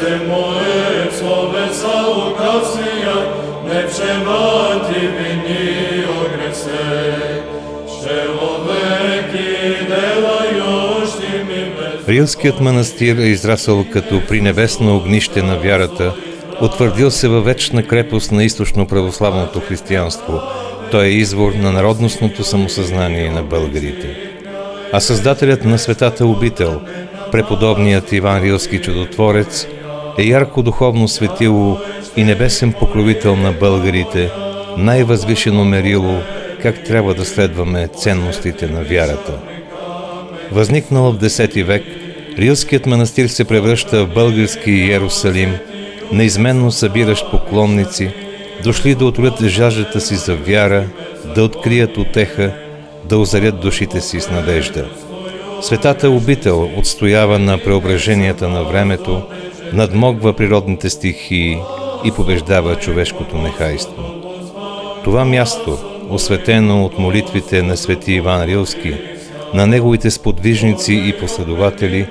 Serce moje słoweca ukacja, не przewodzi winni ogrese, човеки делающи ми без. Рилският манастир е израсъл като принебесно огнище на вярата, утвърдил се във вечна крепост на източно-православното християнство. Той е извор на народностното самосъзнание на българите. А създателят на светата обител, преподобният Иван Рилски чудотворец, е ярко духовно светило и небесен покровител на българите, най-възвишено мерило как трябва да следваме ценностите на вярата. Възникнал в X век, Рилският манастир се превръща в български Иерусалим, неизменно събиращ поклонници, дошли да утолят жаждата си за вяра, да открият утеха, да озарят душите си с надежда. Светата обител отстоява на преображенията на времето, надмогва природните стихии и побеждава човешкото нехайство. Това място, осветено от молитвите на свети Иван Рилски, на неговите сподвижници и последователи,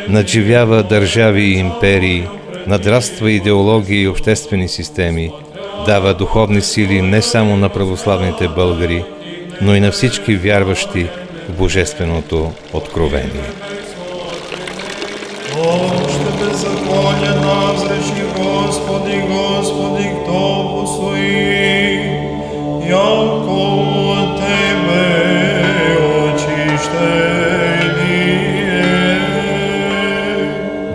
надживява държави и империи, надраства идеологии и обществени системи, дава духовни сили не само на православните българи, но и на всички вярващи в Божественото откровение. Още беззаконие взреши Господи, Господи, кто постои, яко от Тебе очищение.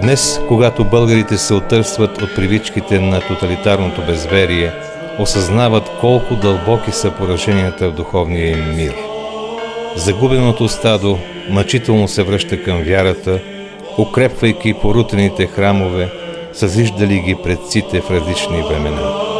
Днес, когато българите се отърсват от привичките на тоталитарното безверие, осъзнават колко дълбоки са пораженията в духовния им мир. Загубеното стадо мъчително се връща към вярата, укрепвайки порутените храмове, съзиждали ги предците в различни времена.